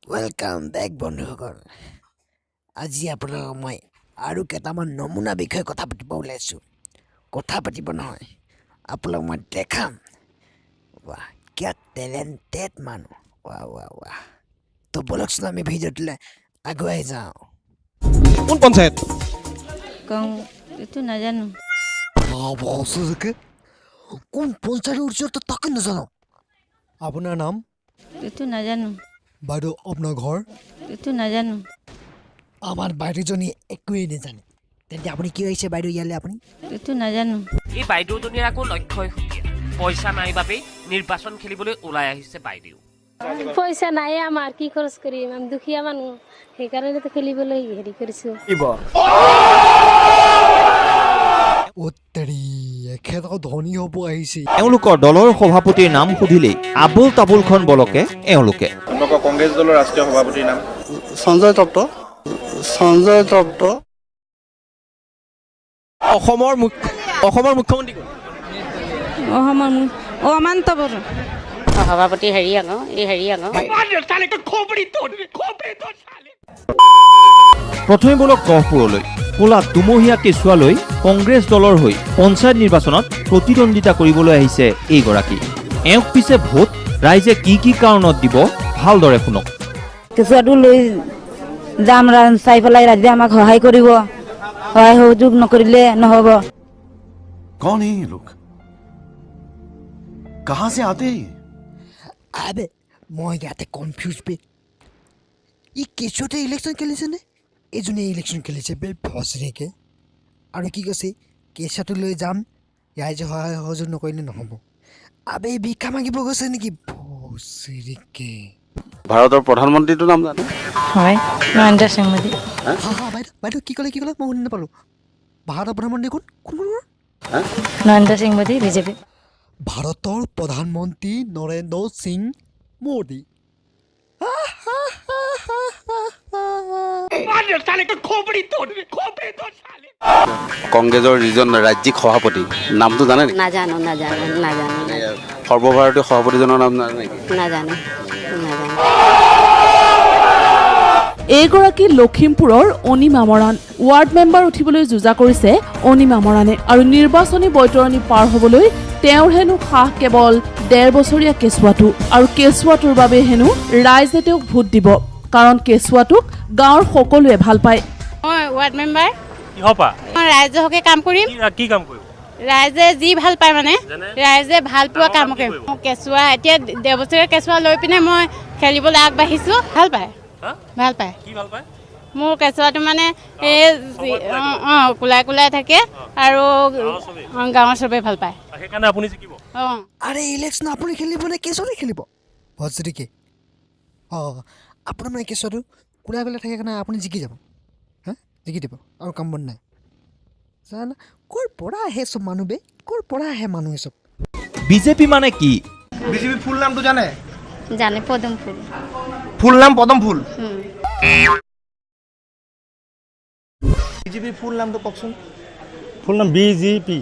Welcome back বন্ধুসকল। আজি আপোনালোকক মই আৰু কেইটামান নমুনা বিষয়ে কথা পাতিব ওলাইছোঁ। কথা পাতিব নহয়, আপোনালোকক মই দেখাম। ৱাহ, কিয় টেলেণ্টেড মানুহ। ৱাহ ৱাহ ৱাহ। তো বলকচোন আমি ভিডিঅ'টোলৈ আগুৱাই যাওঁ। কোন পঞ্চায়ত? এইটো নাজানো। কোন পঞ্চায়তৰ ওচৰত তাকে নাজানো? আপোনাৰ নাম? এইটো নাজানো। বাইদেউ আপোনাৰ ঘৰ? এইটো নাজানো। আমাৰ বাইদেউজনী একোৱেই নাজানে। তেন্তে আপুনি কিয় আহিছে বাইদেউ ইয়ালৈ আপুনি? এইটো নাজানো। এই বাইদেউজনীৰ আকৌ লক্ষ্যই সুকীয়া। পইচা নাই বাবেই নিৰ্বাচন খেলিবলৈ ওলাই আহিছে বাইদেউ। পইচা নাই আমাৰ, কি খৰচ কৰিম? আমি দুখীয়া মানুহ, সেইকাৰণেতো খেলিবলৈ হেৰি কৰিছোঁ। এখেত ধনী হ'ব আহিছে। এওঁলোকৰ দলৰ সভাপতিৰ নাম সুধিলেই আবুল তাবুলখন বলকে এওঁলোকে। কংগ্ৰেছ দলৰ ৰাষ্ট্ৰীয় সভাপতিৰ নাম সঞ্জয় দত্ত। অসমৰ মুখ্যমন্ত্ৰী কোন? অমান্ত বড়ো। সভাপতি হেৰি আকৌ প্ৰথমে বলক গহপুৰলৈ। কোলাত দুমহীয়া কেঁচুৱালৈ কংগ্ৰেছ দলৰ হৈ পঞ্চায়ত নিৰ্বাচনত প্ৰতিদ্বন্দ্বিতা কৰিবলৈ আহিছে এইগৰাকী। এওঁক পিছে ভোট ৰাইজে কি কি কাৰণত দিব ভালদৰে শুনক। কেঁচুৱাটো লৈ যাম, চাই পেলাই ৰাইজে আমাক সহায় কৰিব। সহায় সহযোগ নকৰিলে নহ'ব। कौन है ये लोग? कहां से आते हैं? আবে মই ইয়াতে কনফিউজ বে। ই কেঁচুৱাতে ইলেকশ্যন খেলিছেনে? এইজনে ইলেকশ্যন খেলিছে বে ভচৰিকে। আৰু কি কৈছে? কেঁচুৱাটো লৈ যাম, ৰাইজে সহায় সহযোগ নকৰিলে নহ'ব। আবে ভিক্ষা মাগিব গৈছে নেকি ভচৰিকে? ভাৰতৰ প্ৰধানমন্ত্ৰীটোৰ নাম জানে? হয়, নৰেন্দ্ৰ সিং মোদী। বাইদেউ কি ক'লে মই শুনি নাপালোঁ। ভাৰতৰ প্ৰধানমন্ত্ৰী কোন? নৰেন্দ্ৰ সিং মোদী, বিজেপি। ভাৰতৰ প্ৰধানমন্ত্ৰী নৰেন্দ্ৰ সিং মোদী। কংগ্ৰেছৰ যিজন ৰাজ্যিক সভাপতি নামটো জানে নেকি? নাজানো। সৰ্বভাৰতীয় সভাপতিজনৰ নাম জানে নেকি? নাজানো। এইগৰাকী লখিমপুৰৰ অনিমা মৰাণ। ৱাৰ্ড মেম্বাৰ উঠিবলৈ যুঁজা কৰিছে অনিমা মৰাণে। আৰু নিৰ্বাচনী বৈতৰণি পাৰ হ'বলৈ তেওঁৰ হেনো সাহ কেৱল ১.৫ বছৰীয়া কেঁচুৱাটো। আৰু কেঁচুৱাটোৰ বাবে হেনো ৰাইজে তেওঁক ভোট দিব, কাৰণ কেঁচুৱাটোক গাঁৱৰ সকলোৱে ভাল পায়। মই ৱাৰ্ড মেম্বাৰ, কিহৰ পৰা? মই ৰাইজৰ হকে কাম কৰিম। কি কাম কৰিব? ৰাইজে যি ভাল পায়, মানে ৰাইজে ভাল পোৱা কাম কৰিম। কেঁচুৱা এতিয়া ১.৫ বছৰীয়া কেঁচুৱা লৈ পিনে মই খেলিবলৈ আগবাঢ়িছোঁ। ভাল পায়। কি ভাল পায়? মোৰ কেঁচুৱাটো মানে এই কোলাই থাকে আৰু গাঁৱৰ চবেই ভাল পায়। সেইকাৰণে আপুনি জিকিব। আৰে ইলেকশ্যন আপুনি খেলিব নে কেঁচুৱাটো খেলিব? ভচৰিকে আপোনাৰ মানে কেঁচুৱাটো কোলাই থাকে কাৰণে আপুনি জিকি যাব। জিকি দিব আৰু কাম বন নাই। জানা ক'ৰ পৰা আহে চব মানুহ বে? ক'ৰ পৰা আহে মানুহ চব? বিজেপি মানে কি? বিজেপি ফুল নামটো জানে? জানে, পদুম ফুল। ফুল নাম পদম ফুল। বিজেপিৰ ফুল নামটো কওকচোন। ফুল নাম বিজেপি।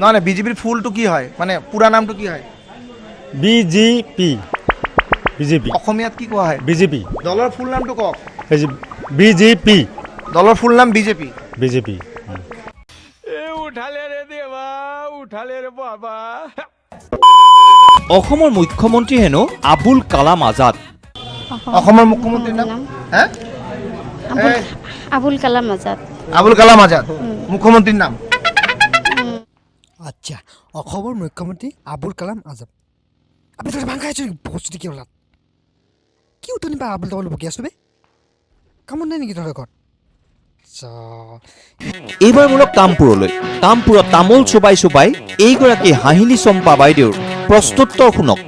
নহয়, বিজেপিৰ ফুলটো কি হয়, মানে পুৰা নামটো কি হয়? বিজেপি। অসমীয়াত কি কোৱা হয়? বিজেপি। দলৰ ফুল নামটো কওক। বিজেপি। দলৰ ফুল নাম বিজেপি। অসমৰ মুখ্যমন্ত্ৰী হেনো আবুল কালাম আজাদ। অসমৰ মুখ্যমন্ত্ৰীৰ নাম? আবুল কালাম আজাদ। আবুল কালাম আজাদ মুখ্যমন্ত্ৰীৰ নাম? আচ্ছা, অসমৰ মুখ্যমন্ত্ৰী আবুল কালাম আজাদ। আপুনি তাতে ভাং খাইছোঁ নেকি ভচৰিকে ওলাত? কি উঠনি বা আবুল তাবুল বকি আছোঁ বে? কামত নাই নেকি তহঁতৰ ঘৰত? এইবাৰ বলক কামপুৰলৈ। কামপুৰত তামোল চোবাই এইগৰাকী হাঁহিলি চম্পা বাইদেউৰ প্ৰস্তুত্বৰ শুনক।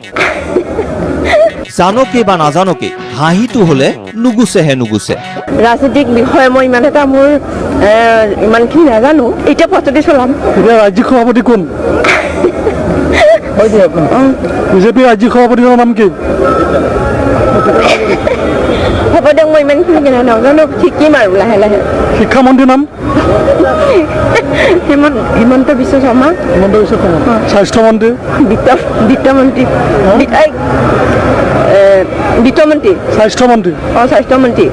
জানকে বা নাজানকে হাঁহিটো হ'লে নুগুচে। ৰাজনৈতিক বিষয়ে মই ইমানখিনি নাজানো। এতিয়া প্ৰস্তুতি চলাম। এতিয়া ৰাজ্যিক সভাপতি কোন? বিজেপিৰ ৰাজ্যিক সভাপতিৰ নাম কি? হ'ব দিয়ক, মই ইমানখিনি নাজানো, শিকিম আৰু লাহে লাহে। শিক্ষামন্ত্ৰীৰ নাম? হিমন্ত বিশ্ব শৰ্মা হিমন্ত বিশ্ব শৰ্মা স্বাস্থ্যমন্ত্ৰী বিত্তমন্ত্ৰী বিত্তমন্ত্ৰী স্বাস্থ্যমন্ত্ৰী স্বাস্থ্যমন্ত্ৰী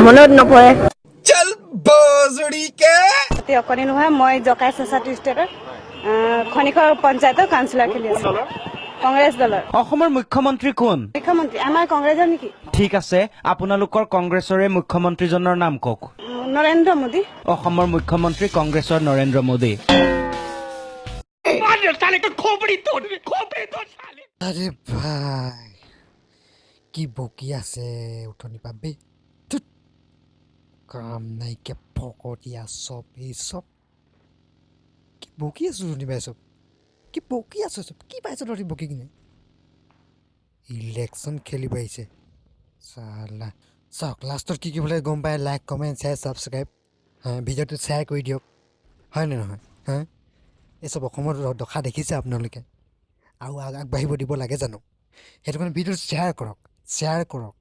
মনত নপৰে অকণি নহয় মই জকাই ছ'চাইটি ষ্টেটৰ খনিকৰ পঞ্চায়তৰ কাউন্সিলৰ খেলি আছোঁ কংগ্ৰেছ দলৰ অসমৰ মুখ্যমন্ত্ৰী কোন মুখ্যমন্ত্ৰী আমাৰ কংগ্ৰেছৰ নেকি ঠিক আছে আপোনালোকৰ কংগ্ৰেছৰে মুখ্যমন্ত্ৰীজনৰ নাম কওক নৰেন্দ্ৰ মোদী অসমৰ মুখ্যমন্ত্ৰী কংগ্ৰেছৰ নৰেন্দ্ৰ মোদী আরে ভাই কি বকি আছে উঠনি পাবি কাম নাইকিয়া ফকটিয়া চব এই চব কি বকি আছো শুনিবাই চব কি বকি আছো চব কি পাইছ তহঁতি বকি কিনে ইলেকশ্যন খেলিব আহিছে চালা চাওক লাষ্টত কি কি বোলে গম পায় লাইক কমেণ্ট শ্বেয়াৰ ছাবস্ক্ৰাইব ভিডিঅ'টো শ্বেয়াৰ কৰি দিয়ক হয় নে নহয় এই চব অসমৰ দশা দেখিছে আপোনালোকে আৰু আগবাঢ়িব দিব লাগে জানো সেইটো কাৰণে ভিডিঅ'টো শ্বেয়াৰ কৰক